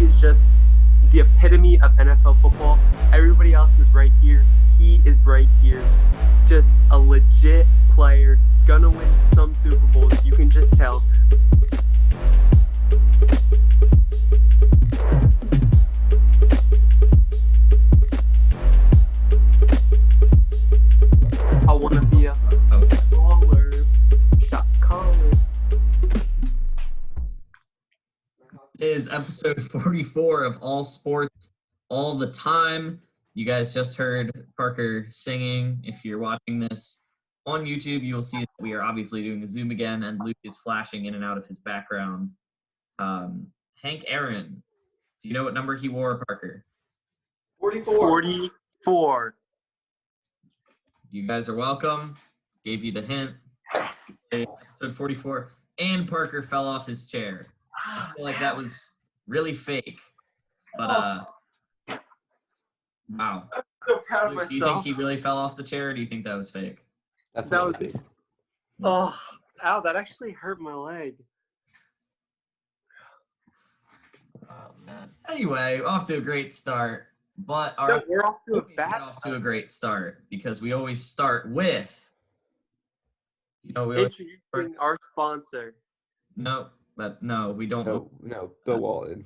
is just the epitome of NFL football. Everybody else is right here. He is right here. Just a legit player, gonna win some Super Bowls. You can just tell. I wanna be a baller, shot caller. Is episode 44 of All Sports All the Time. You guys just heard Parker singing. If you're watching this on YouTube, you will see that we are obviously doing a Zoom again, and Luke is flashing in and out of his background. Hank Aaron, do you know what number he wore, Parker? 44. You guys are welcome. Gave you the hint. Episode 44. And Parker fell off his chair. I feel like that was really fake. But, wow. I'm so proud of Luke, do you think myself. he really fell off the chair, or do you think that was fake? That was fake. Oh, ow, that actually hurt my leg. Oh, man. Anyway, off to a great start. But No, we're off to a bad off to a great start because we always start with, introducing our sponsor. No, we don't. No, Bill Walton.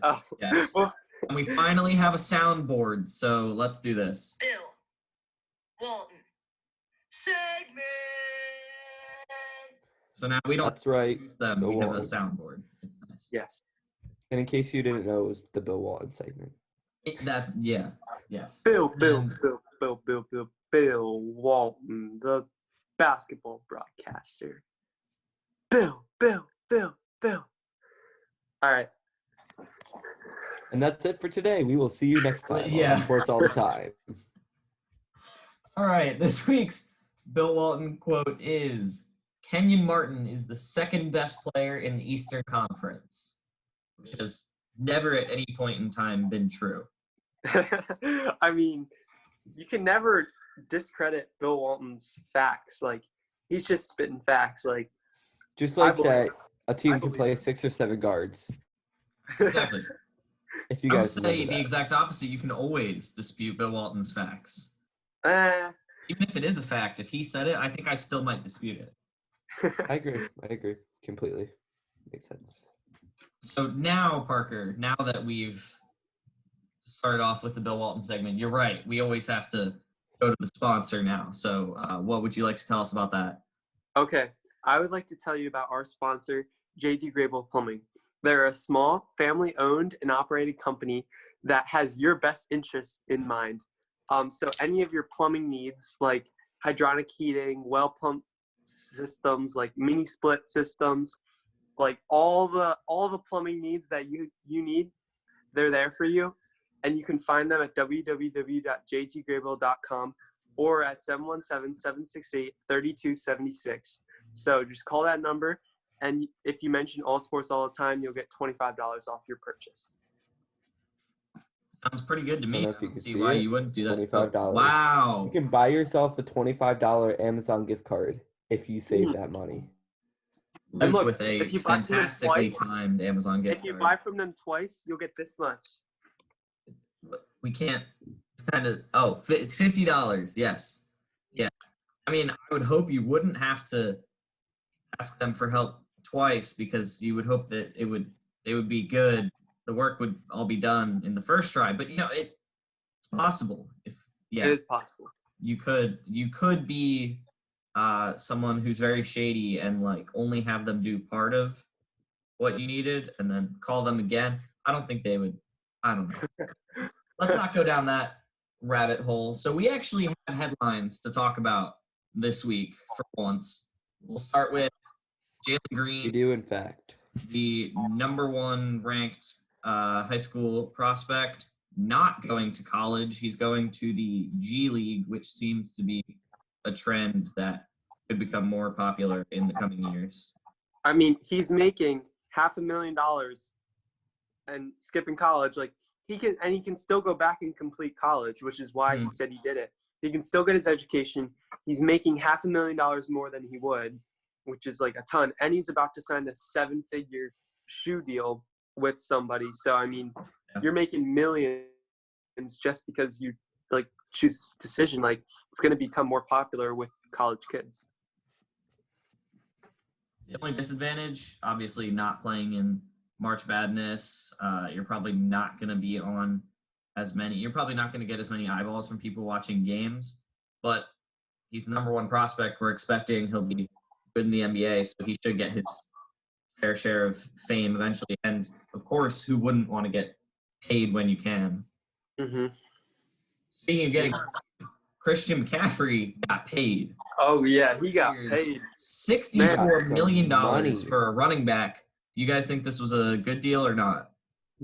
Oh, Yeah. well, And we finally have a soundboard, so let's do this. Bill Walton segment. So now we don't That's right. use them. Bill We have a Walton. soundboard. It's nice. yes. And in case you didn't know, it was the Bill Walton segment. Yes. Bill And- Walton, the basketball broadcaster. Bill. All right. And that's it for today. We will see you next time. Yeah. On Sports All the Time. All right, this week's Bill Walton quote is, Kenyon Martin is the second best player in the Eastern Conference, which has never at any point in time been true. I mean, you can never discredit Bill Walton's facts. Like, he's just spitting facts. Like, Just like I believe that, it. a team I can believe play it. 6 or 7 guards. Exactly. If you I would guys say remember the that. exact opposite. You can always dispute Bill Walton's facts. eh, Even if it is a fact, if he said it, I think I still might dispute it. I agree completely. Makes sense. So now, Parker, now that we've started off with the Bill Walton segment, you're right. We always have to go to the sponsor now. So what would you like to tell us about that? Okay, I would like to tell you about our sponsor, JD Grable Plumbing. They're a small, family-owned and operated company that has your best interests in mind. So any of your plumbing needs, like hydronic heating, well pump systems, like mini split systems, like all the plumbing needs that you need, they're there for you. And you can find them at www.jggrable.com or at 717-768-3276. So just call that number, and if you mention All Sports All the Time, you'll get $25 off your purchase. Sounds pretty good to me. I don't know if I you don't can see see why it. you wouldn't do that. $25. Wow. You can buy yourself a $25 Amazon gift card if you save that money. And look, with a if you buy from them fantastically twice- timed Amazon gift If you card. buy from them twice, you'll get this much. We can't. It's kind of $50. Yes. Yeah. I mean, I would hope you wouldn't have to ask them for help twice because you would hope that they would be good. The work would all be done in the first try. But it's possible. It is possible. You could be someone who's very shady and like only have them do part of what you needed and then call them again. I don't think they would. I don't know. Let's not go down that rabbit hole. So we actually have headlines to talk about this week for once. We'll start with Jalen You Green, do, in fact. the number 1 ranked high school prospect, not going to college. He's going to the G League, which seems to be a trend that could become more popular in the coming years. I mean, he's making $500,000 and skipping college. Like, he can still go back and complete college, which is why he said he did it. He can still get his education. He's making $500,000 more than he would, which is like a ton. And he's about to sign a 7-figure shoe deal with somebody. So I mean, Yeah. you're making millions just because you like choose this decision. Like it's going to become more popular with college kids. The only disadvantage, obviously, not playing in March Madness. You're probably not going to be on as many. You're probably not going to get as many eyeballs from people watching games. But he's the number one prospect. We're expecting he'll be good in the NBA, so he should get his fair share of fame eventually. And of course, who wouldn't want to get paid when you can? Mm-hmm. Speaking of getting, Christian McCaffrey got paid. Oh yeah, he got Here's paid. $64 million money. for a running back. Do you guys think this was a good deal or not?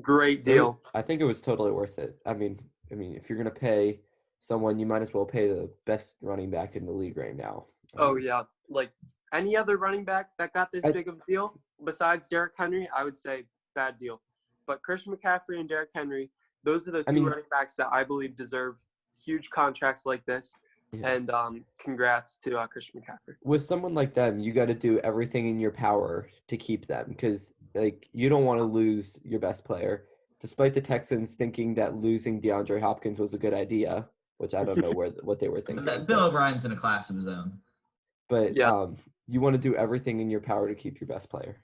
Great deal. I think it was totally worth it. I mean, if you're gonna pay someone, you might as well pay the best running back in the league right now. Oh yeah, like any other running back that got this big of a deal besides Derrick Henry, I would say bad deal. But Christian McCaffrey and Derrick Henry, those are the two running backs that I believe deserve huge contracts like this. Yeah. And congrats to Christian McCaffrey. With someone like them, you got to do everything in your power to keep them because, like, you don't want to lose your best player. Despite the Texans thinking that losing DeAndre Hopkins was a good idea, which I don't know what they were thinking. Bill O'Brien's in a class of his own. But yeah. You want to do everything in your power to keep your best player.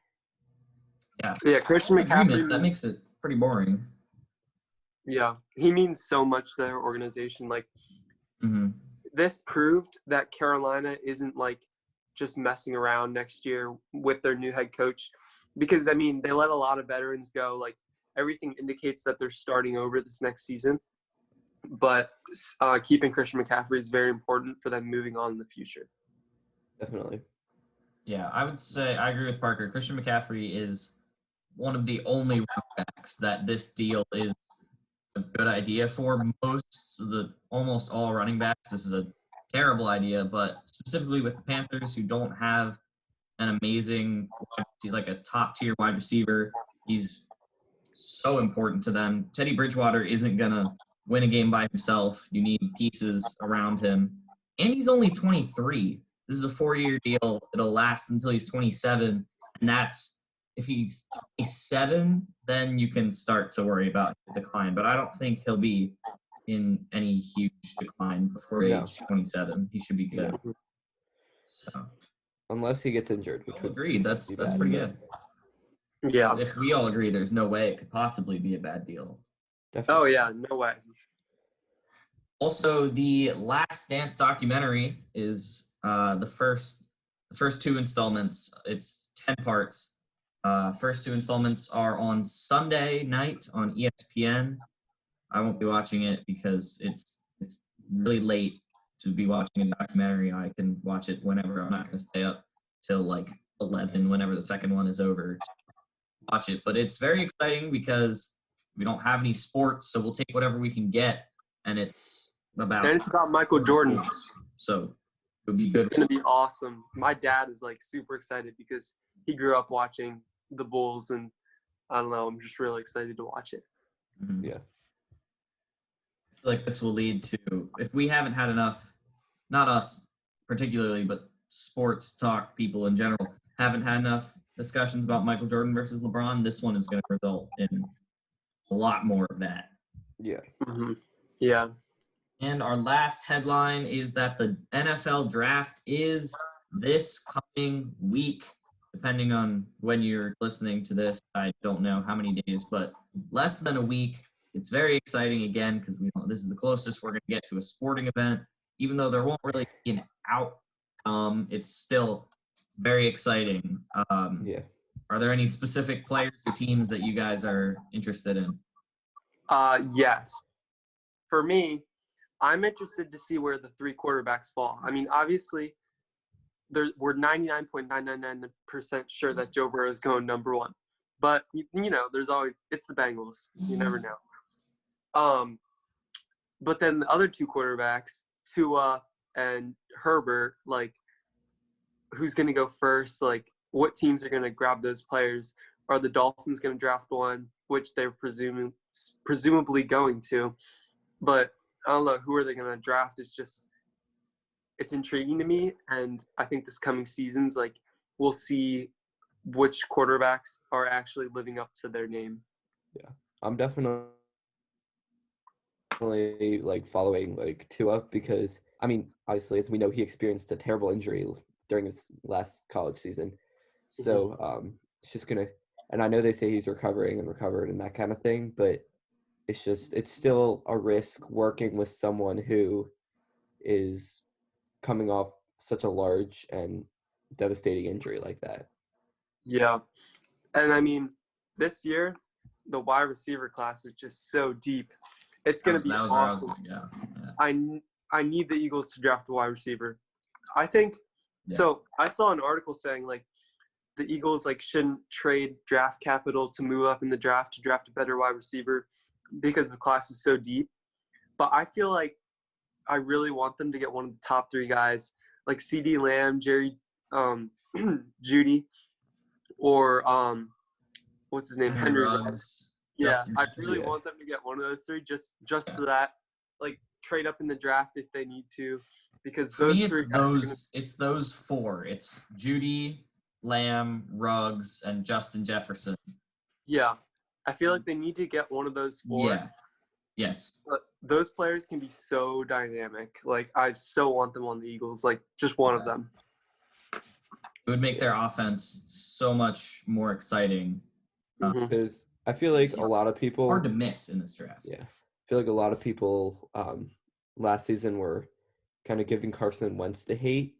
Yeah, Christian McCaffrey. That makes it pretty boring. Yeah, he means so much to their organization. Like, this proved that Carolina isn't like just messing around next year with their new head coach, because I mean they let a lot of veterans go. Like everything indicates that they're starting over this next season. But keeping Christian McCaffrey is very important for them moving on in the future. Definitely. Yeah, I would say I agree with Parker. Christian McCaffrey is one of the only running backs that this deal is a good idea for. Almost all running backs, this is a terrible idea, but specifically with the Panthers, who don't have an amazing, like a top tier wide receiver, he's so important to them. Teddy Bridgewater isn't gonna win a game by himself. You need pieces around him, and he's only 23. This is a 4-year deal. It'll last until he's 27, and that's if he's 7, then you can start to worry about his decline. But I don't think he'll be in any huge decline before age 27. He should be good. Yeah. So, unless he gets injured, which would agreed. That's pretty good. Yeah. If we all agree, there's no way it could possibly be a bad deal. Definitely. Oh yeah, no way. Also, the Last Dance documentary is the first 2 installments. It's 10 parts. First 2 installments are on Sunday night on ESPN. I won't be watching it because it's really late to be watching a documentary. I can watch it whenever. I'm not going to stay up till like 11 whenever the second one is over to watch it. But it's very exciting because we don't have any sports, so we'll take whatever we can get, and it's about Michael Jordan. So it would be good. It's going to be awesome. My dad is like super excited because he grew up watching the Bulls, and I don't know, I'm just really excited to watch it. Mm-hmm. Yeah. I feel like this will lead to, if we haven't had enough, not us particularly, but sports talk people in general, haven't had enough discussions about Michael Jordan versus LeBron, this one is going to result in a lot more of that. Yeah. Mm-hmm. Yeah. And our last headline is that the NFL draft is this coming week, depending on when you're listening to this. I don't know how many days, but less than a week. It's very exciting again because we know this is the closest we're going to get to a sporting event. Even though there won't really be an outcome, it's still very exciting. Yeah. Are there any specific players or teams that you guys are interested in? Yes. For me, I'm interested to see where the 3 quarterbacks fall. I mean, obviously, we're 99.999% sure that Joe Burrow is going number 1. But, you know, there's always – it's the Bengals. You never know. But then the other 2 quarterbacks, Tua and Herbert, like, who's going to go first? Like, what teams are going to grab those players? Are the Dolphins going to draft one, which they're presumably going to? But I don't know, who are they going to draft? It's intriguing to me, and I think this coming season's like we'll see which quarterbacks are actually living up to their name. I'm definitely like following like Tua because I mean, obviously, as we know, he experienced a terrible injury during his last college season. So it's just gonna, and I know they say he's recovering and recovered and that kind of thing, but it's still a risk working with someone who is coming off such a large and devastating injury like that. Yeah. And I mean, this year, the wide receiver class is just so deep. It's going to be That was where I was awesome. going, yeah. I need the Eagles to draft a wide receiver. I think so. I saw an article saying like the Eagles like shouldn't trade draft capital to move up in the draft to draft a better wide receiver because the class is so deep. But I feel like I really want them to get one of the top 3 guys like CD Lamb, Jerry Judy, or what's his name, Henry Ruggs. Yeah, Justin I really Jefferson. want them to get one of those 3 just so that like trade up in the draft if they need to, because For those me, 3 guys it's those 4. It's Judy, Lamb, Ruggs, and Justin Jefferson. yeah, I feel like they need to get one of those 4. Yeah. Yes. But those players can be so dynamic. Like I so want them on the Eagles, like just one of them. It would make their offense so much more exciting. Because I feel like a lot of people Hard to miss in this draft. Yeah, I feel like a lot of people last season were kind of giving Carson Wentz the hate,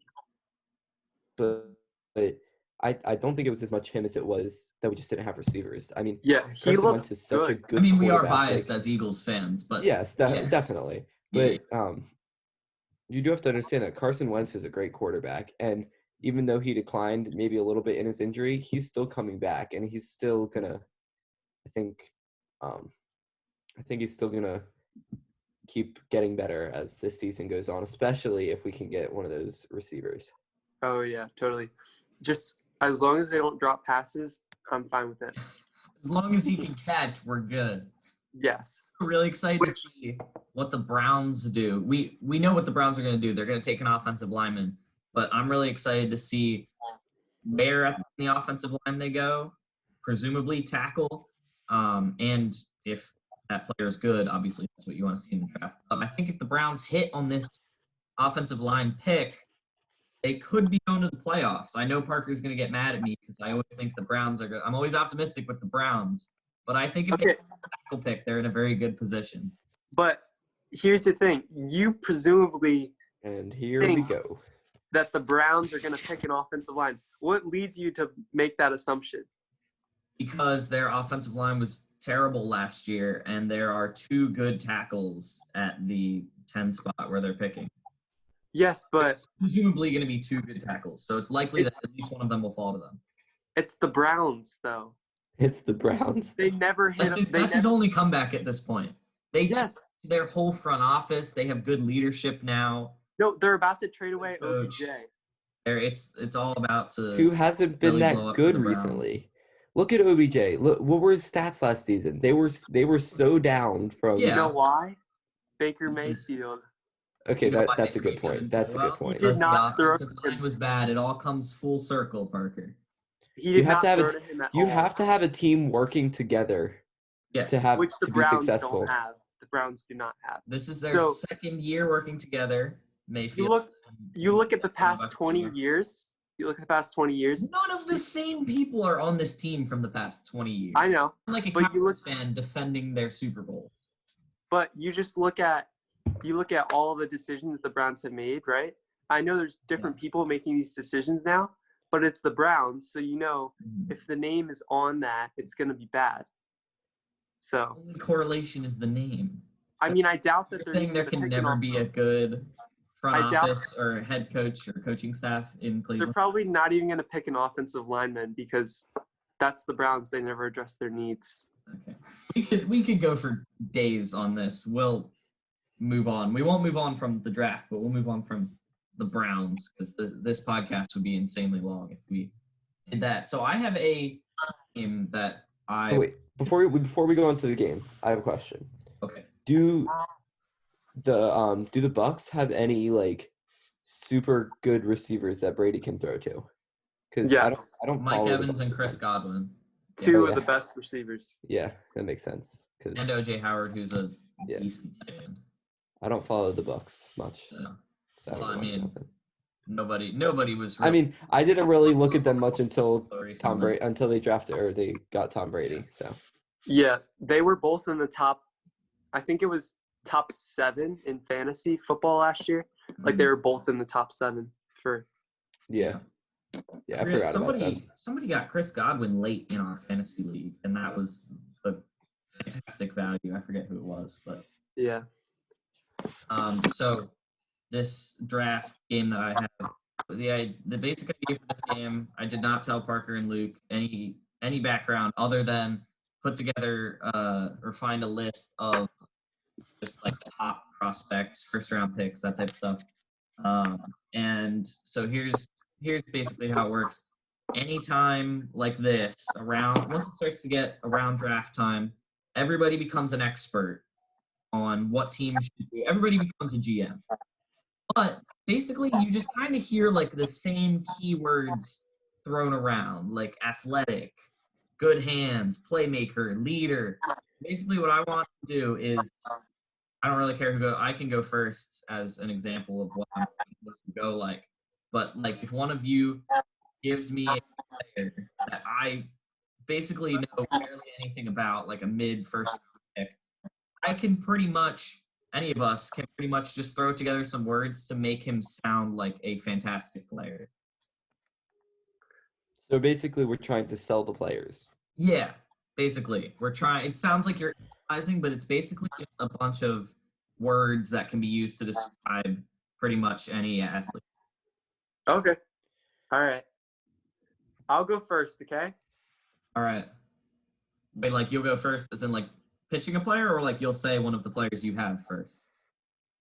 but I don't think it was as much him as it was that we just didn't have receivers. I mean, Yeah, he Carson looked Wentz is such a good. good. I mean, we are quarterback, biased like, as Eagles fans, but yes, yes. definitely. Yeah. But you do have to understand that Carson Wentz is a great quarterback, and even though he declined maybe a little bit in his injury, he's still coming back, and he's still gonna. I think he's still gonna keep getting better as this season goes on, especially if we can get one of those receivers. Oh yeah, totally. Just as long as they don't drop passes, I'm fine with it. As long as he can catch, we're good. Yes. I'm really excited to see what the Browns do. We know what the Browns are going to do. They're going to take an offensive lineman, but I'm really excited to see where at the offensive line they go, presumably tackle, and if that player is good, obviously that's what you want to see in the draft. I think if the Browns hit on this offensive line pick, they could be going to the playoffs. I know Parker's going to get mad at me because I always think the Browns are good. I'm always optimistic with the Browns, but I think if they get a tackle pick, they're in a very good position. But here's the thing. You presumably And here we go. that the Browns are going to pick an offensive line. What leads you to make that assumption? Because their offensive line was terrible last year, and there are 2 good tackles at the 10 spot where they're picking. Yes, but It's presumably going to be 2 good tackles, so it's likely that at least one of them will fall to them. it's the Browns, though. It's the Browns. They never hit. That's his only comeback at this point. They Yes. changed their whole front office. They have good leadership now. No, they're about to trade away Coach. OBJ. It's all about to. Who hasn't been really blow that up good the Browns. recently? Look at OBJ. Look, what were his stats last season? They were so down from. You Yeah. know why? Baker Because- Mayfield. Okay, You know why that's a Baker good point. Mayfield That's a did good point. He did Because not the throw offensive him. line was bad. It all comes full circle, Parker. He You did have not to have throw a to him at you all, have to have a team working together Yes. to have which the to be Browns successful. don't have. The Browns do not have. This is their So- second year working together. Mayfield. You look at the past 20 years. You look at the past 20 years. None of the same people are on this team from the past 20 years. I know, I'm like a but you Cowboys look- fan defending their Super Bowls. but you just look at all the decisions the Browns have made, right? I know there's different people making these decisions now, but it's the Browns, so you know if the name is on that, it's going to be bad. So, Only correlation is the name. I mean, I doubt that You're they're saying even there gonna can pick an never off- be a good front I doubt- office or head coach or coaching staff in They're Cleveland. probably not even going to pick an offensive lineman because that's the Browns. They never address their needs. Okay. We could go for days on this. We'll move on. We won't move on from the draft, but we'll move on from the Browns because this podcast would be insanely long if we did that. So I have a game that I Oh, wait, before we go into the game, I have a question. okay. Do the Bucks have any like super good receivers that Brady can throw to? Because Yes. I don't Mike follow the Evans Bucks and a Chris ton. Godwin. Two Oh, of yeah. the best receivers. Yeah, that makes sense. And Because OJ Howard, who's a Yeah. decent tight end. I don't follow the Bucks much, So, so I don't well, I watch mean, nothing. nobody was. I Really mean, I didn't really look at them much until recently. Tom Brady, until they drafted or they got Tom Brady. So Yeah, they were both in the top. I think it was top 7 in fantasy football last year. Like they were both in the top 7 for. yeah, I forgot about them. Somebody got Chris Godwin late in our fantasy league, and that was a fantastic value. I forget who it was, but Yeah. So this draft game that I have, the basic idea for this game, I did not tell Parker and Luke any background other than put together or find a list of just like top prospects, first round picks, that type of stuff. And so here's basically how it works. Anytime like this, once it starts to get around draft time, everybody becomes an expert on what teams should do. Everybody becomes a GM. But basically, you just kind of hear like the same keywords thrown around, like athletic, good hands, playmaker, leader. Basically, what I want to do is, I don't really care who go. I can go first as an example of what I'm supposed to go like. But like, if one of you gives me a player that I basically know barely anything about, like a mid-first pick, I can pretty much, any of us can pretty much just throw together some words to make him sound like a fantastic player. So basically, we're trying to sell the players. Yeah, basically. It sounds like you're analyzing, but it's basically just a bunch of words that can be used to describe pretty much any athlete. Okay. All right. I'll go first, okay? All right. Wait, like you'll go first as in like pitching a player, or like you'll say one of the players you have first?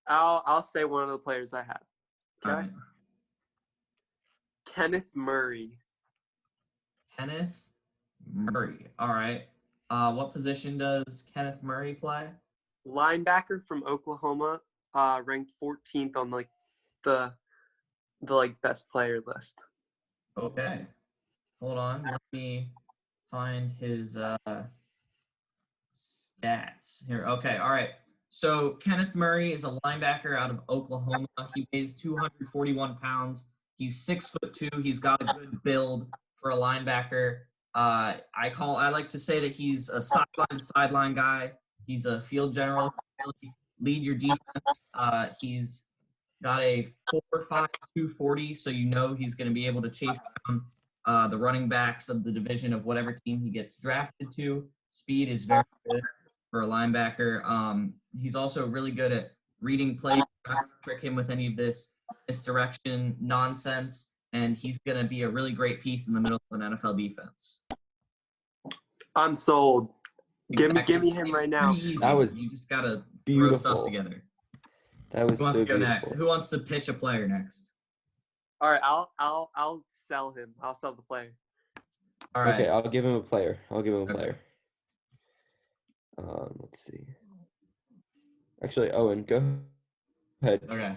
I'll say one of the players I have. Okay. All right. Kenneth Murray. Kenneth Murray. All right. What position does Kenneth Murray play? Linebacker from Oklahoma, ranked 14th on like the like best player list. Okay. Hold on. Let me find his stats here. Okay. All right. So Kenneth Murray is a linebacker out of Oklahoma. He weighs 241 pounds. He's 6'2". He's got a good build for a linebacker. I like to say that he's a sideline guy. He's a field general. Really lead your defense. He's got a 4.5 240, so you know he's going to be able to chase down the running backs of the division of whatever team he gets drafted to. Speed is very good for a linebacker. He's also really good at reading plays. Not going to trick him with any of this misdirection nonsense, and he's going to be a really great piece in the middle of an NFL defense. I'm sold. Exactly. Give me him It's right now. easy. That was you just got to throw stuff beautiful. together. That was Who wants so to go beautiful. next? Who wants to pitch a player next? All right, I'll sell him. I'll sell the player. All right. Okay, I'll give him a player. Okay. Player. Let's see. Actually, Owen, go ahead. Okay.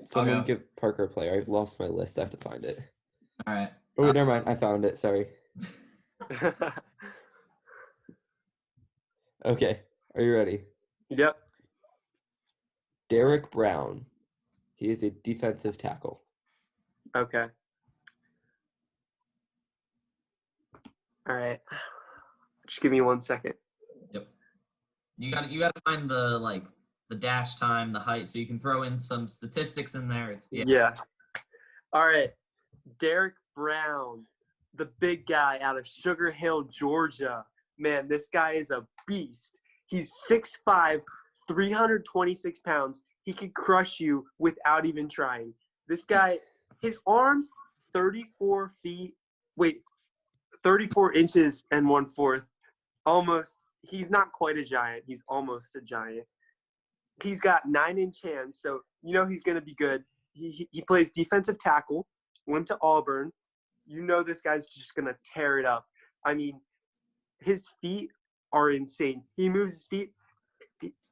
Someone go. give Parker a player. I've lost my list. I have to find it. All right. Oh, wait, never mind. I found it. Sorry. Okay. Are you ready? Yep. Derek Brown. He is a defensive tackle. Okay. All right. Just give me 1 second. Yep. You got to find the dash time, the height, so you can throw in some statistics in there. Yeah. All right. Derek Brown, the big guy out of Sugar Hill, Georgia. Man, this guy is a beast. He's 6'5", 326 pounds. He could crush you without even trying. This guy, his arms, 34 inches and 1/4. Almost, he's not quite a giant. He's almost a giant. He's got 9-inch hands, so you know he's going to be good. He plays defensive tackle, went to Auburn. You know this guy's just going to tear it up. I mean, his feet are insane. He moves his feet.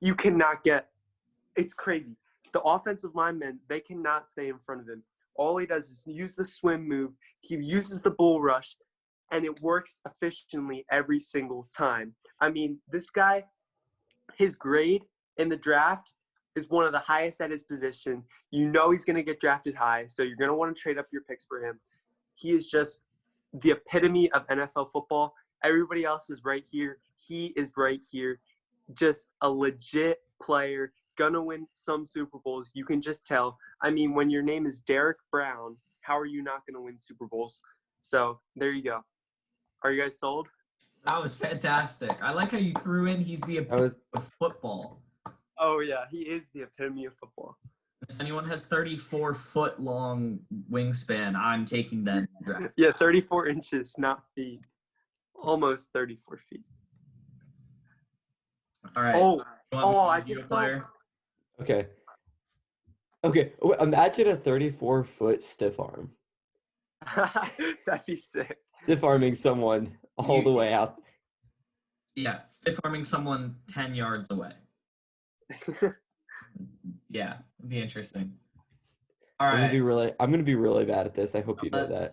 You cannot get – it's crazy. The offensive linemen, they cannot stay in front of him. All he does is use the swim move. He uses the bull rush, and it works efficiently every single time. I mean, this guy, his grade in the draft is one of the highest at his position. You know he's going to get drafted high, so you're going to want to trade up your picks for him. He is just the epitome of NFL football. Everybody else is right here. He is right here. Just a legit player, gonna win some Super Bowls. You can just tell. I mean, when your name is Derek Brown, how are you not gonna win Super Bowls? So there you go. Are you guys sold? That was fantastic. I like how you threw in he's the epitome of football. Oh yeah, he is the epitome of football. If anyone has 34-foot long wingspan, I'm taking them. Yeah, 34 inches, not feet. Almost 34 feet. All right. I just saw. Okay. Imagine a 34-foot stiff arm. That'd be sick. Stiff arming someone all the way out. Yeah, stiff arming someone 10 yards away. Yeah, it'd be interesting. All right. I'm gonna be really bad at this. I hope you know that.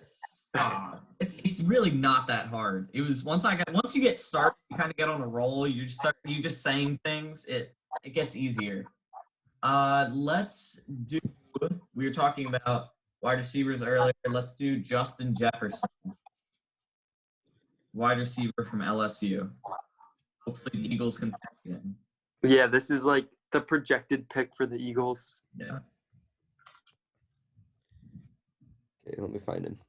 It's really not that hard. It was once you get started, you kind of get on a roll. You just saying things. It gets easier. We were talking about wide receivers earlier. Let's do Justin Jefferson, wide receiver from LSU. Hopefully the Eagles can stay in. Yeah, this is like the projected pick for the Eagles. Yeah. Okay, let me find him.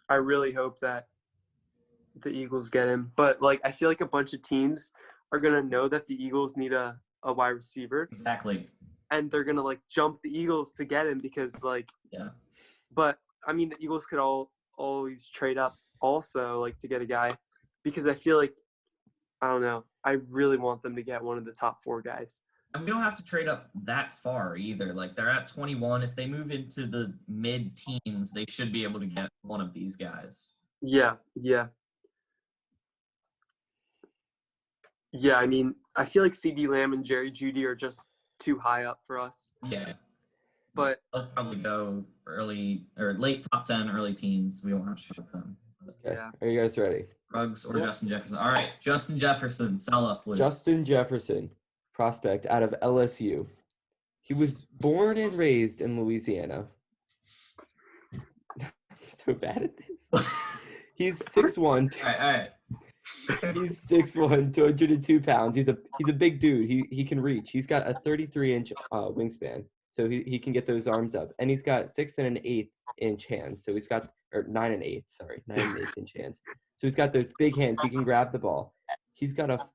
I really hope that the Eagles get him. But, like, I feel like a bunch of teams are going to know that the Eagles need a wide receiver. Exactly. And they're going to, like, jump the Eagles to get him because, like – yeah. But, I mean, the Eagles could always trade up also, like, to get a guy because I feel like – I don't know. I really want them to get one of the top 4 guys. And we don't have to trade up that far either. Like, they're at 21. If they move into the mid-teens, they should be able to get one of these guys. Yeah. Yeah, I mean, I feel like CD Lamb and Jerry Jeudy are just too high up for us. Yeah. But they'll probably go early or late top 10, early teens. We won't have to ship them. Okay. Yeah. Are you guys ready? Ruggs or Justin Jefferson? All right, Justin Jefferson. Sell us, Luke. Justin Jefferson, prospect out of LSU. He was born and raised in Louisiana. I'm so bad at this. He's 6'1". All right. He's 6'1", 202 pounds. He's a big dude. He can reach. He's got a 33-inch wingspan, so he can get those arms up. And he's got 6 1/8 inch hands. So he's got 9 1/8. Sorry, 9 1/8 inch hands. So he's got those big hands. He can grab the ball. He's got a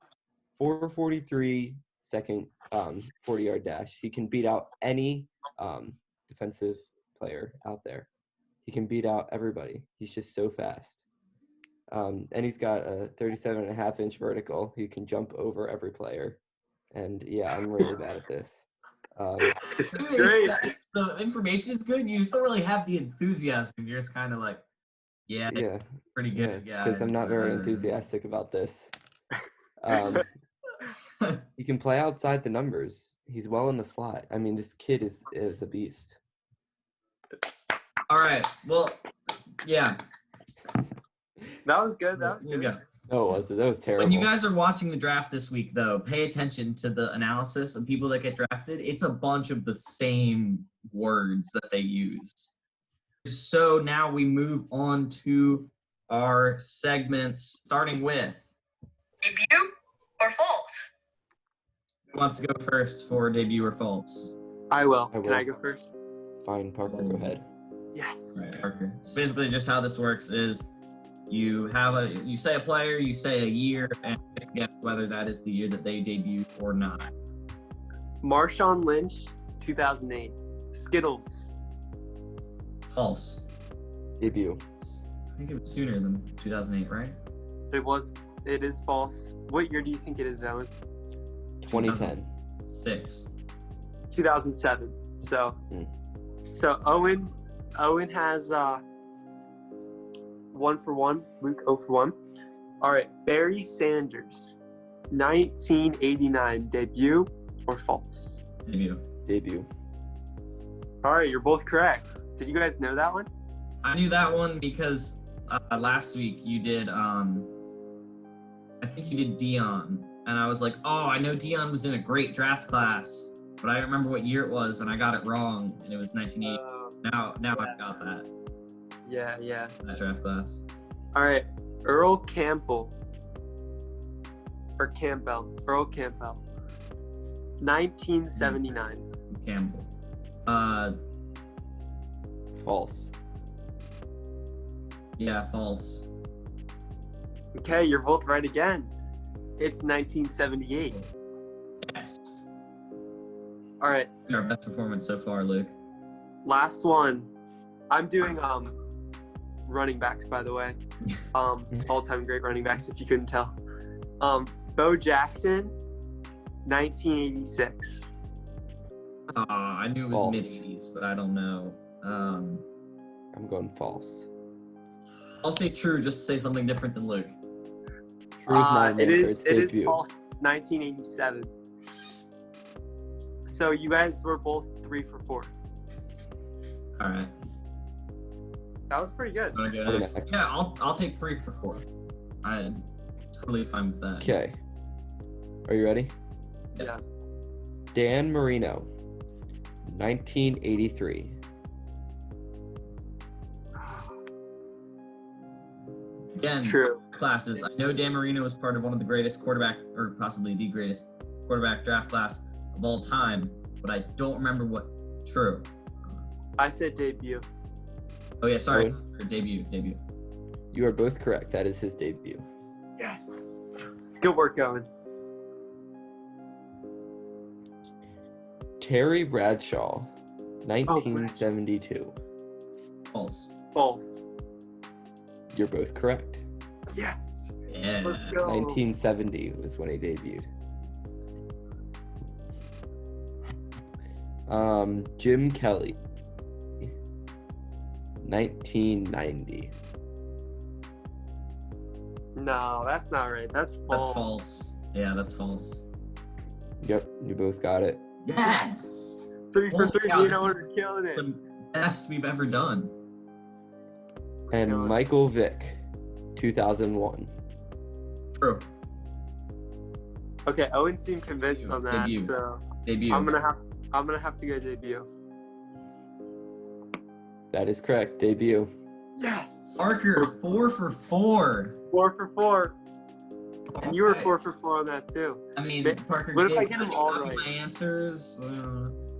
4.43 second 40-yard dash. He can beat out any defensive player out there. He can beat out everybody. He's just so fast. And he's got a 37.5-inch vertical. He can jump over every player. And yeah, I'm really bad at this. this is great. The information is good. You just don't really have the enthusiasm. You're just kind of like, yeah, pretty good. Yeah, because I'm not very enthusiastic about this. He can play outside the numbers. He's well in the slot. I mean, this kid is a beast. All right. Well, yeah. That was good. That was good. Yeah. No, it wasn't. That was terrible. When you guys are watching the draft this week, though, pay attention to the analysis of people that get drafted. It's a bunch of the same words that they use. So now we move on to our segments, starting with Debut or false? who wants to go first for debut or false? I will. I will. Can I go first? Fine, Parker, go ahead. Yes. All right, Parker. So basically, just how this works is you say a player, you say a year, and guess whether that is the year that they debuted or not. Marshawn Lynch, 2008. Skittles. False. Debut. I think it was sooner than 2008, right? It is false. What year do you think it is, Owen? 2010. 6. 2007. So Owen has 1 for 1. Luke 0 for 1. All right, Barry Sanders, 1989. Debut or false? Debut. Debut. All right, you're both correct. Did you guys know that one? I knew that one because last week you did, I think you did Dion. And I was like, oh, I know Dion was in a great draft class, but I remember what year it was, and I got it wrong, and it was 1980. Now I've got that. Yeah. That draft class. All right, Earl Campbell. Or Campbell. Earl Campbell. 1979. Campbell. False. Yeah, false. Okay, you're both right again. It's 1978. Yes. All right, Our best performance so far, Luke. last one. I'm doing running backs, by the way. All-time great running backs, if you couldn't tell. Bo Jackson, 1986. I knew it was False. mid-80s, but I don't know. I'm going false. I'll say true just to say something different than Luke. True is not an it answer. is It's it is debut. false. It's 1987. So you guys were both 3 for 4. All right. That was pretty good. Want to go Okay, next? next. Yeah, I'll take 3 for 4. I'm totally fine with that. Okay. Are you ready? Yeah. Dan Marino, 1983. Again, True. classes. I know Dan Marino was part of one of the greatest quarterback, or possibly the greatest quarterback draft class of all time, but I don't remember what. True. I said debut. Oh yeah, sorry. Owen? Debut. You are both correct. That is his debut. Yes. Good work, Owen. Terry Bradshaw, 1972. False. False. You're both correct. Yes. Yeah. Let's go. 1970 was when he debuted. Jim Kelly, 1990. No, that's not right. That's false. That's false. Yeah, that's false. Yep, you both got it. Yes. 3 for Holy 3. cow, You this know is we're killing it. The best we've ever done. And Killing it. Michael Vick, 2001. True. Okay, Owen seemed convinced on that, Debut. so Debut. I'm gonna have to go debut. That is correct. Debut. Yes. Parker, 4 for 4. 4 for 4. And you were Okay. 4 for 4 on that too. I mean, But Parker, what if I did get them you all copy right? my answers?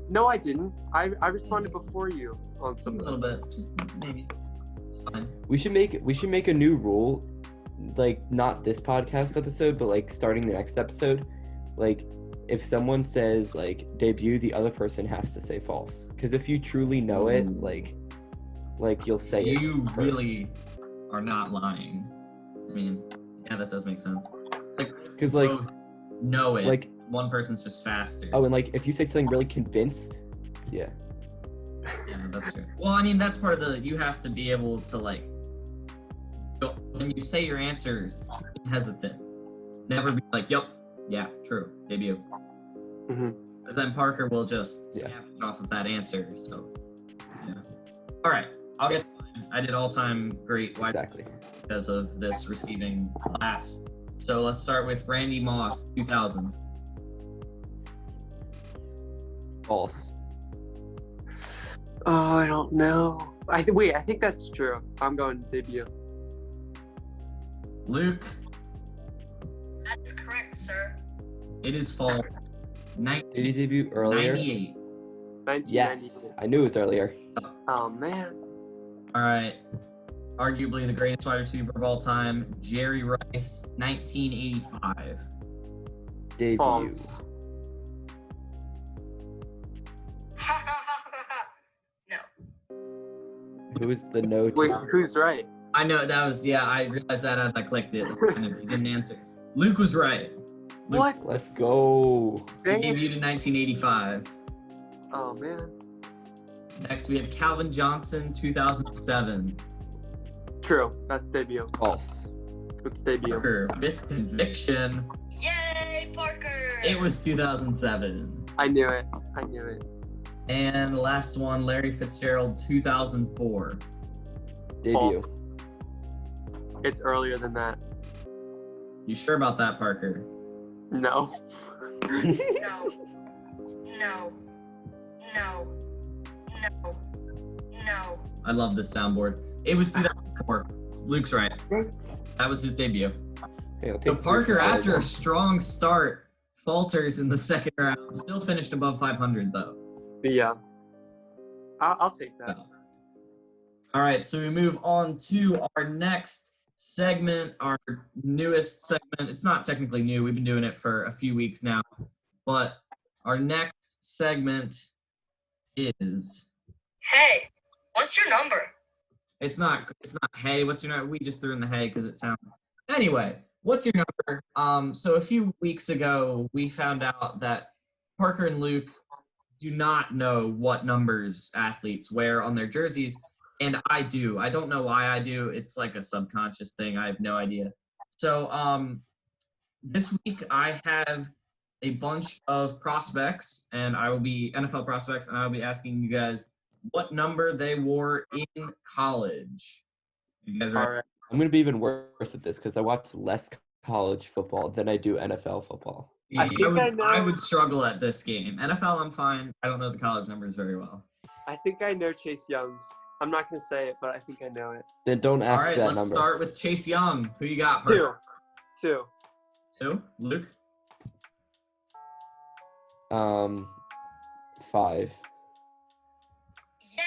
No, I didn't. I responded before you on A some of little them. bit. Just maybe. It's fine. We should make a new rule, like not this podcast episode, but like starting the next episode. Like if someone says like debut, the other person has to say false. Because if you truly know it, like you'll say it. You first. really are not lying. I mean, yeah, that does make sense. Like, 'Cause, like- both know it. like one person's just faster. oh, and like if you say something really convinced, yeah. Yeah, that's true. Well, I mean, that's part of the. You have to be able to like. When you say your answer, seem hesitant. Never be like, "Yep, yeah, true, debut." Mhm. Because then Parker will just Yeah. scavenge off of that answer. So, yeah. All right, I'll get. I did all-time great wide Exactly. because of this receiving class. So let's start with Randy Moss, 2000. False. Oh, I don't know. I think that's true. I'm going debut. Luke, That's correct, sir. it is false. Did he debut earlier? 1998. 1998. Yes, I knew it was earlier. Oh man. All right. Arguably the greatest wide receiver of all time, Jerry Rice, 1985. Debut. False. No. Who was the no Wait, team? who's right? I know that was, yeah, I realized that as I clicked it. And he didn't answer. Luke was right. Luke What? Let's go. Dang debuted it. in 1985. Oh man. Next, we have Calvin Johnson, 2007. True. That's debut. False. It's debut. Parker, with conviction, Yay, Parker! it was 2007. I knew it. I knew it. And the last one, Larry Fitzgerald, 2004. Debut. False. It's earlier than that. You sure about that, Parker? No. No. No. No. No. No. I love this soundboard. It was 2004. Luke's right. That was his debut. Hey, I'll So take Parker, 3 for after a Iowa. strong start, falters in the second round. Still finished above 500, though. Yeah. I'll take that. All right, so we move on to our next segment, our newest segment. It's not technically new. We've been doing it for a few weeks now. But our next segment is... Hey, what's your number? It's not hey, what's your number? We just threw in the hey because it sounds... Anyway, what's your number? So a few weeks ago, we found out that Parker and Luke do not know what numbers athletes wear on their jerseys, and I do. I don't know why I do. It's like a subconscious thing. I have no idea. So this week I have a bunch of prospects, and I will be NFL prospects, and I will be asking you guys what number they wore in college. You guys All ready? right. I'm going to be even worse at this because I watch less college football than I do NFL football. I think I know. I would struggle at this game. NFL, I'm fine. I don't know the college numbers very well. I think I know Chase Young's. I'm not going to say it, but I think I know it. Then don't All ask right, that let's number. start with Chase Young. Who you got? Two. Parker? Two. Two? Luke? 5. Yay,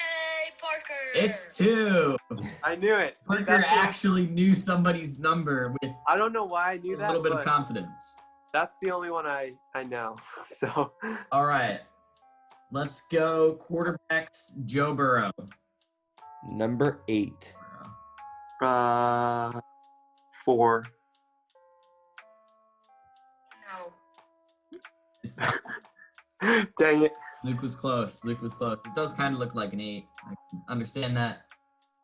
Parker! It's 2. I knew it. See, Parker that's the- actually knew somebody's number with I don't know why I knew a that, little bit of but confidence. that's the only one I know. So, All right. Let's go quarterbacks, Joe Burrow. Number 8. 4. No. It's not. Dang it. Luke was close. It does kind of look like an 8. I can understand that.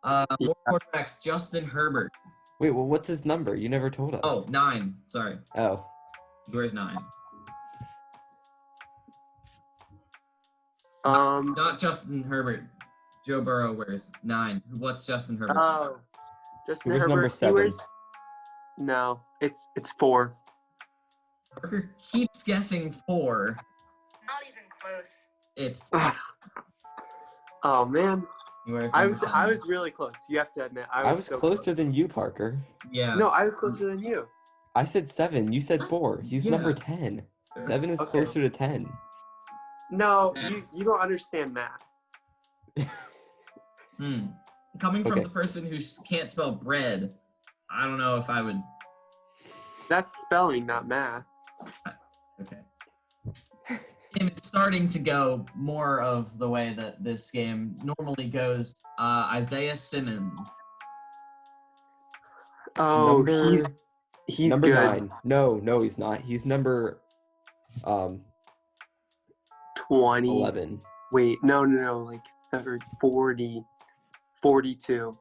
More quarterbacks, Justin Herbert. Wait, well, what's his number? You never told us. Oh, 9. Sorry. Oh. He wears 9. Not Justin Herbert. Joe Burrow wears 9. What's Justin Herbert? Oh. Justin Who was Herbert. number he 7? wears- No, it's 4. Parker keeps guessing 4. Not even close. It's Oh man, he wears I number was 7. really close. You have to admit, I was so closer close. than you, Parker. Yeah. No, I was closer than you. I said 7. You said 4. He's Yeah. number 10. 7 is Okay. closer to 10. No, Yeah. you don't understand math. Coming from Okay. the person who can't spell bread, I don't know if I would. That's spelling, not math. Okay. Game is starting to go more of the way that this game normally goes. Isaiah Simmons. Oh, Number- he's number good. 9. No, he's not. He's number 20. 11. Wait, no, like 30, 40, 42.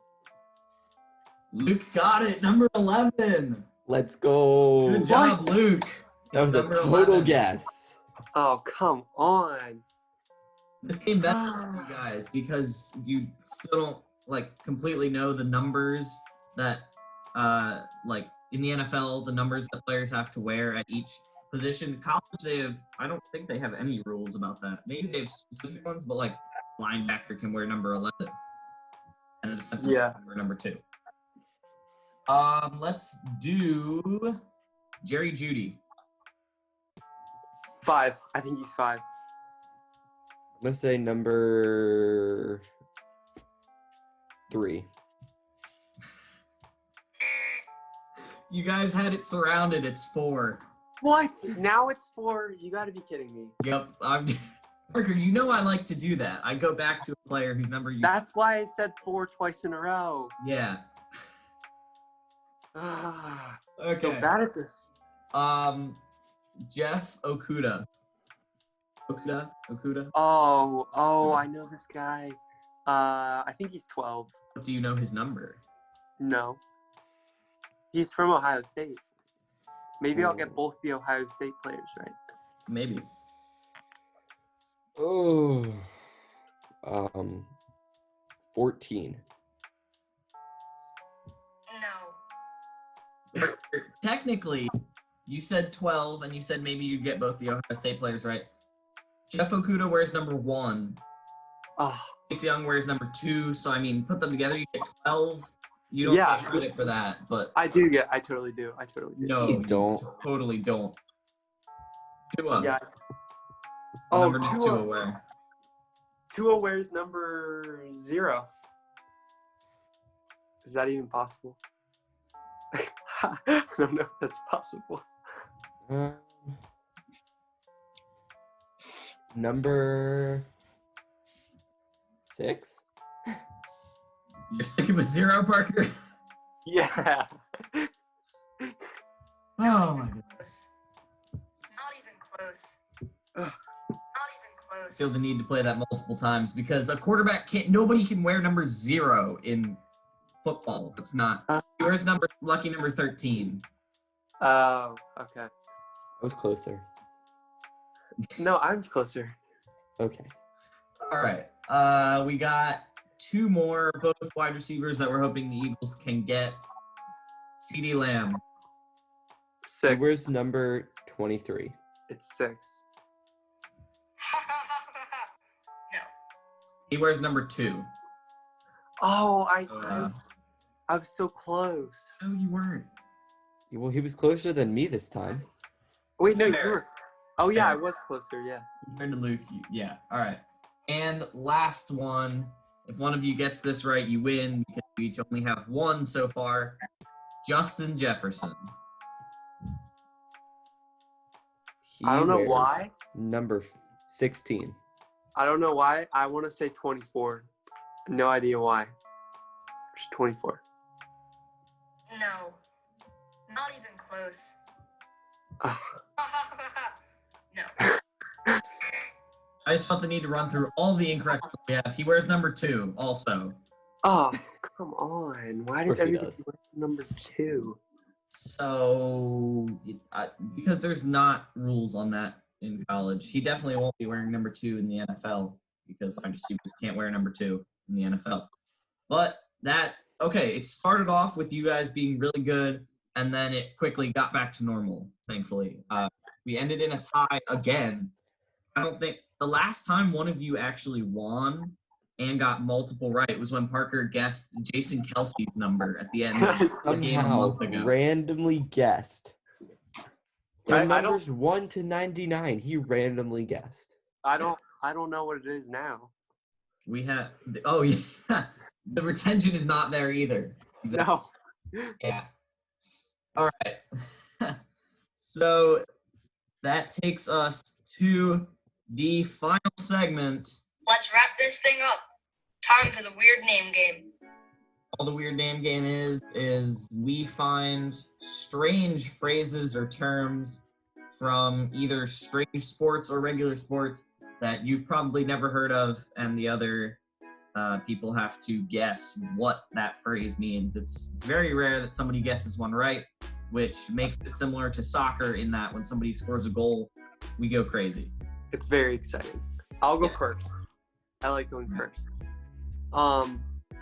Luke got it. Number 11. Let's go. Good job, What? Luke. That was It's a number total 11. guess. Oh, come on. This game benefits you guys because you still don't completely know the numbers that in the NFL, the numbers that players have to wear at each position. College, I don't think they have any rules about that. Maybe they have specific ones, but linebacker can wear number 11 and a defensive Yeah. wear number 2. Let's do Jerry Jeudy. 5. I think he's 5. I'm going to say number 3. You guys had it surrounded. It's 4. What? Now it's 4? You got to be kidding me. Yep. Parker, you know I like to do that. I go back to a player whose number you. That's why I said 4 twice in a row. Yeah. Okay. So bad at this. Jeff Okuda. Okuda. Oh, I know this guy. I think he's 12. Do you know his number? No. He's from Ohio State. Maybe I'll get both the Ohio State players right. Maybe. Oh. 14. No. Technically, you said 12, and you said maybe you'd get both the Ohio State players right. Jeff Okuda wears number 1. Oh, Chase Young wears number 2. So, I mean, put them together, you get 12. You don't Yeah. get credit for that, but I totally do. no, You don't. totally don't. Tua. Yeah. What Oh, number does Tua Tua. wear? Tua wears number 0. Is that even possible? I don't know if that's possible. Number 6. You're sticking with 0, Parker? Yeah. Oh, my goodness. Not even close. Ugh. Not even I close. feel the need to play that multiple times because a quarterback nobody can wear number 0 in football. It's not. He wears lucky number 13. Oh, okay. I was closer. No, I was closer. Okay. All right. We got 2 more, both wide receivers that we're hoping the Eagles can get. CeeDee Lamb. 6. Where's number 23? It's 6. No. He wears number 2. Oh, I Uh, was so close. No, you weren't. Well, he was closer than me this time. Wait, no, Fair. you were. Oh yeah, Fair. I was closer. Yeah. Compared to Luke, yeah. All right. And last one. If one of you gets this right, you win because we each only have 1 so far. Justin Jefferson. I don't know wears why. Number 16. I don't know why. I want to say 24. No idea why. Just 24. No. Not even close. Ugh. No. I just felt the need to run through all the incorrect stuff we have. He wears number 2 also. Oh, come on. Why does course he everybody does. wear number 2? So, because there's not rules on that in college, he definitely won't be wearing number 2 in the NFL because wide receivers can't wear number 2 in the NFL. But it started off with you guys being really good, and then it quickly got back to normal, thankfully. We ended in a tie again. I don't think the last time one of you actually won and got multiple right was when Parker guessed Jason Kelsey's number at the end of the game a Somehow month ago. randomly guessed. I From don't- numbers 1 to 99, he randomly guessed. I don't know what it is now. We have yeah. The retention is not there either. No. Yeah. All right. So that takes us to the final segment. Let's wrap this thing up. Time for the weird name game. All the weird name game is we find strange phrases or terms from either strange sports or regular sports that you've probably never heard of, and the other people have to guess what that phrase means. It's very rare that somebody guesses one right, which makes it similar to soccer in that when somebody scores a goal, we go crazy. It's very exciting. I'll go Yes. first. I like going first.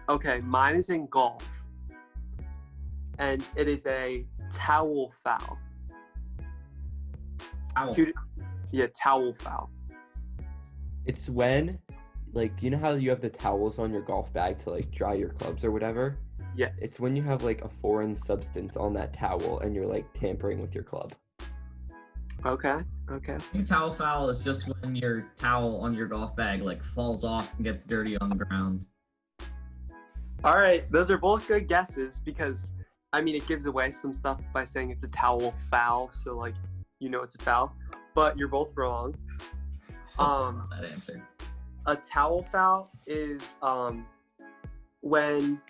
Okay, mine is in golf. And it is a towel foul. Ow. Towel foul. It's when, you know how you have the towels on your golf bag to, dry your clubs or whatever? Yes. It's when you have, a foreign substance on that towel and you're, tampering with your club. Okay. I think towel foul is just when your towel on your golf bag falls off and gets dirty on the ground. All right, those are both good guesses because, it gives away some stuff by saying it's a towel foul, so, it's a foul. But you're both wrong. That answer. A towel foul is when,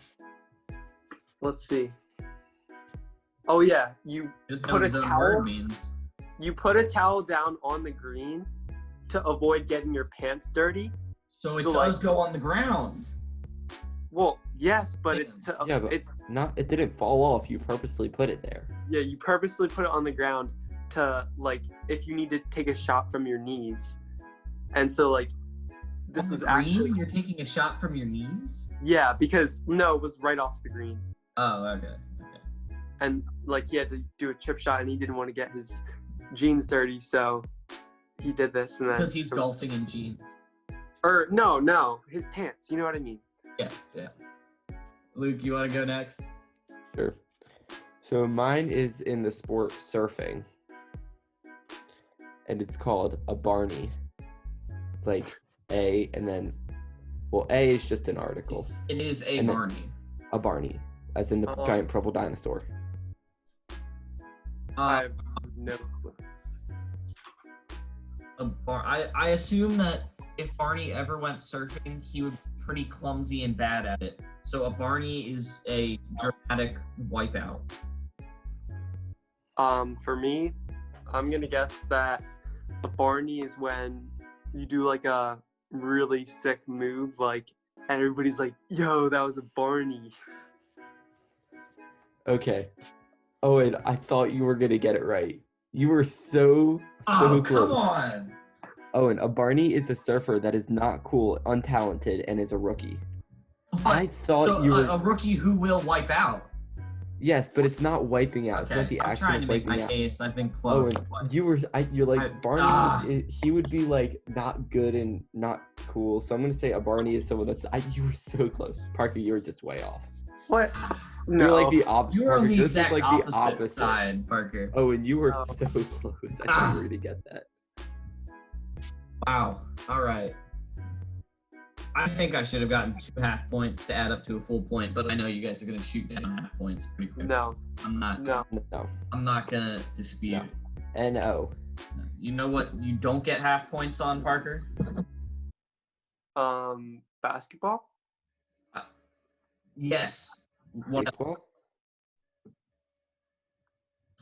let's see. Oh yeah, you Just know put a his own towel. word means. You put a towel down on the green to avoid getting your pants dirty. So it So, does go on the ground. Well, yes, but it's to Yeah, but it's it didn't fall off. You purposely put it there. yeah, you purposely put it on the ground to if you need to take a shot from your knees. And so this On the was green? actually You're taking a shot from your knees? yeah, because no, it was right off the green, Oh, okay. and like he had to do a chip shot, and he didn't want to get his jeans dirty, so he did this, and then Because he's golfing in jeans. or no, his pants. You know what I mean? Yes, yeah. Luke, you want to go next? Sure. So mine is in the sport surfing, and it's called a Barney. Like A, and then, well, A is just an article. It is a And then- Barney. A Barney, as in the giant purple dinosaur. I have no clue. I assume that if Barney ever went surfing, he would be pretty clumsy and bad at it. So a Barney is a dramatic wipeout. For me, I'm gonna guess that a Barney is when you do like a really sick move, like, and everybody's like, "Yo, that was a Barney." Okay. Owen, I thought you were gonna get it right. You were so Oh, close. come on! Owen, a Barney is a surfer that is not cool, untalented, and is a rookie. I thought so you were. a rookie who will wipe out. Yes, but it's not wiping out. It's not the I'm action trying of to make wiping my out. case. I've been Owen, close twice. you're like I- Barney. He would be like not good and not cool. So I'm gonna say a Barney is someone that's. You were so close, Parker. You were just way off. What? You're No. like the opposite. You were on the Yours is exact like the opposite side, Parker. Owen, you were No. so close. I thought you were gonna get that. Wow. All right. I think I should have gotten 2 half points to add up to a full point, but I know you guys are gonna shoot down half points pretty quick. No. I'm not. No. No. I'm not gonna dispute. No. N-O. You know what? You don't get half points on, Parker. Basketball. Yes. What Baseball.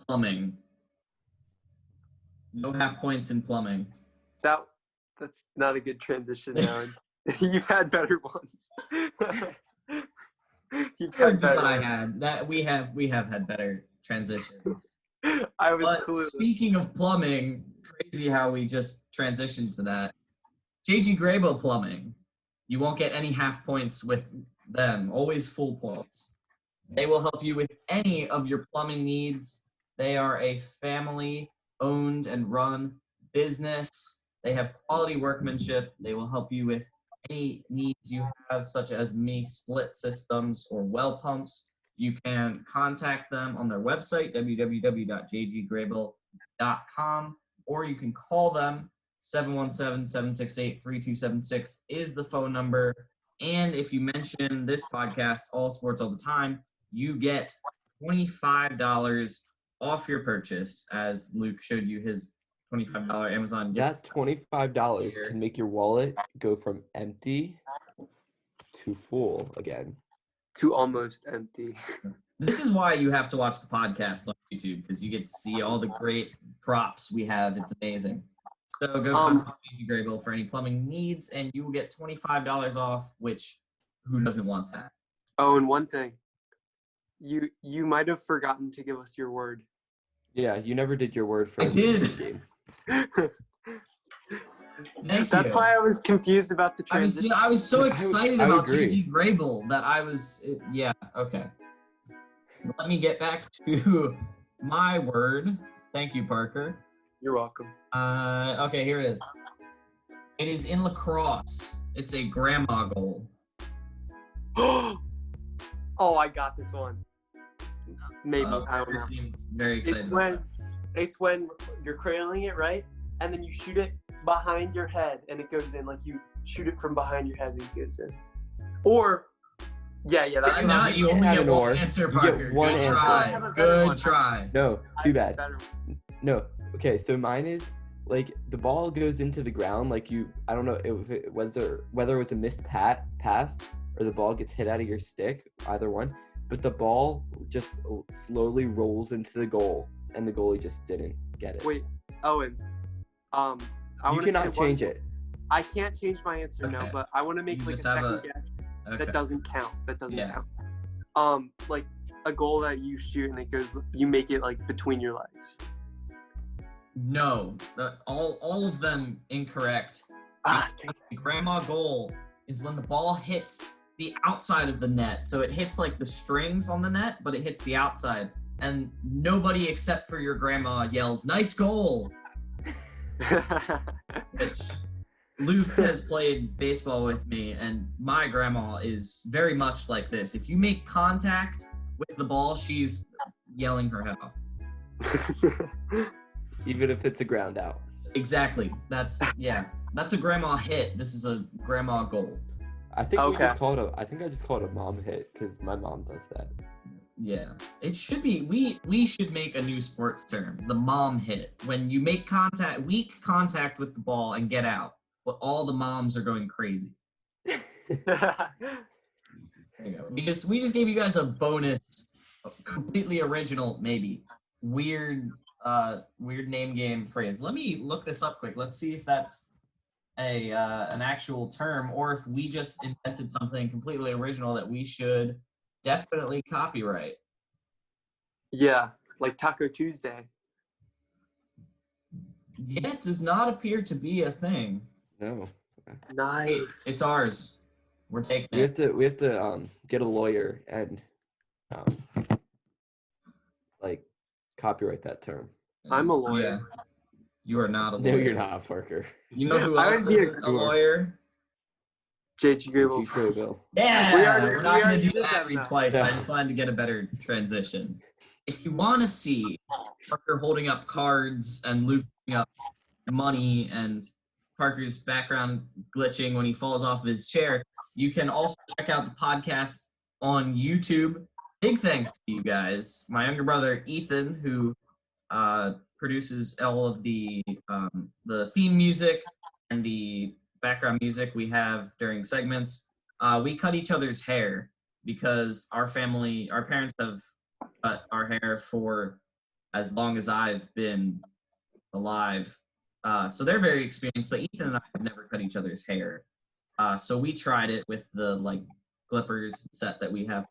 plumbing? No half points in plumbing. That's not a good transition, Owen. You've had better ones. You've had That's what I better. had. That we have had better transitions. I was But clueless. speaking of plumbing, crazy how we just transitioned to that. JG Grable Plumbing. You won't get any half points with them. Always full points. They will help you with any of your plumbing needs. They are a family-owned and run business. They have quality workmanship. They will help you with any needs you have, such as mini split systems or well pumps. You can contact them on their website, www.jggrable.com, or you can call them. 717-768-3276 is the phone number. And if you mention this podcast, All Sports All the Time, you get $25 off your purchase, as Luke showed you his $25 Amazon gift. That $25 can make your wallet go from empty to full again. To almost empty. This is why you have to watch the podcast on YouTube, because you get to see all the great props we have. It's amazing. So go contact JG Grable for any plumbing needs, and you will get $25 off, which who doesn't want that? Oh, and one thing. You might have forgotten to give us your word. Yeah, you never did your word for I the did. game. Thank That's you. why I was confused about the transition. I was so excited I about agree. JG Grable that I was, yeah, okay. Let me get back to my word. Thank you, Parker. You're welcome. Okay, here it is. It is in lacrosse. It's a grandma goal. Oh, I got this one. Maybe, I don't Parker know. seems very excited. It's about when that. it's when you're cradling it, right? And then you shoot it behind your head and it goes in. Like you shoot it from behind your head and it goes in. Or yeah, that's Now what you can only have get an one or. answer, You get Parker. one Good answer. try. I have a better one. Good try. No, too bad. Better. No. Okay, so mine is like the ball goes into the ground. Like I don't know if it was whether it was a missed pass or the ball gets hit out of your stick, either one. But the ball just slowly rolls into the goal, and the goalie just didn't get it. Wait, Owen. I You wanna cannot say one- change it. I can't change my answer now, Okay. but I want to make You like a just have second guess Okay. that doesn't count. That doesn't Yeah. count. Like a goal that you shoot and it goes, you make it like between your legs. No, all of them incorrect. The grandma goal is when the ball hits the outside of the net. So it hits like the strings on the net, but it hits the outside. And nobody except for your grandma yells, "Nice goal!" Which Luke has played baseball with me, and my grandma is very much like this. If you make contact with the ball, she's yelling her head off. Even if it's a ground out. Exactly. That's a grandma hit. This is a grandma goal. I think I just called it a mom hit because my mom does that. Yeah, it should be. We should make a new sports term: the mom hit. When you make weak contact with the ball and get out, but all the moms are going crazy. There you go. We just gave you guys a bonus, completely original, maybe weird name game phrase. Let me look this up quick. Let's see if that's an actual term, or if we just invented something completely original that we should definitely copyright. Yeah, like Taco Tuesday. Yeah, it does not appear to be a thing. No. Nice. It's ours. We're taking it. We have to get a lawyer and like copyright that term. I'm a lawyer. Yeah. You are not a lawyer. No, you're not, Parker. You know who I else would be isn't a lawyer? JG Grable. Future Bill. Yeah, we're not going to do did that that. twice. Yeah. I just wanted to get a better transition. If you want to see Parker holding up cards and Luke holding up money and Parker's background glitching when he falls off of his chair, you can also check out the podcast on YouTube. Big thanks to you guys. My younger brother, Ethan, who produces all of the theme music and the background music we have during segments. We cut each other's hair because our parents have cut our hair for as long as I've been alive. So they're very experienced, but Ethan and I have never cut each other's hair. So we tried it with the clippers set that we have.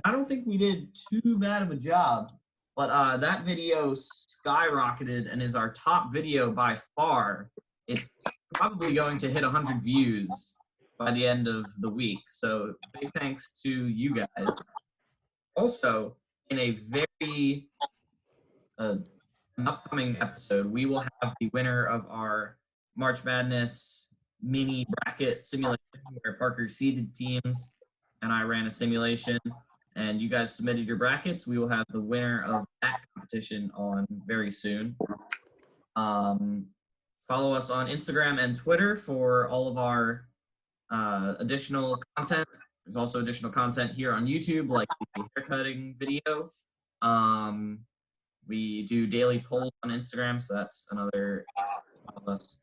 I don't think we did too bad of a job, but that video skyrocketed and is our top video by far. It's probably going to hit 100 views by the end of the week. So big thanks to you guys. Also, in a very an upcoming episode, we will have the winner of our March Madness mini bracket simulation where Parker seeded teams and I ran a simulation and you guys submitted your brackets. We will have the winner of that competition on very soon. Follow us on Instagram and Twitter for all of our additional content. There's also additional content here on YouTube, like the haircutting video. We do daily polls on Instagram, so that's another of us.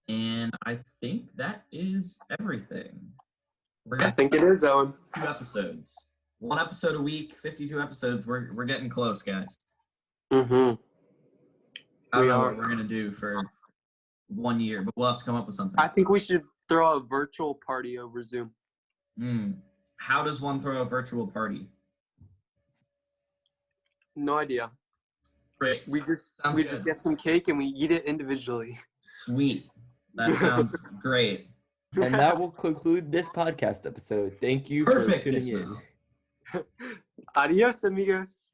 And I think that is everything. I think it is, Owen. 2 episodes. 1 episode a week, 52 episodes. We're getting close, guys. Mm-hmm. I don't know what we're gonna do for 1 year, but we'll have to come up with something. I think we should throw a virtual party over Zoom. How does one throw a virtual party? No idea. Great. We just get some cake and we eat it individually. Sweet. That sounds great. And that will conclude this podcast episode. Thank you for tuning in. Adios, amigos.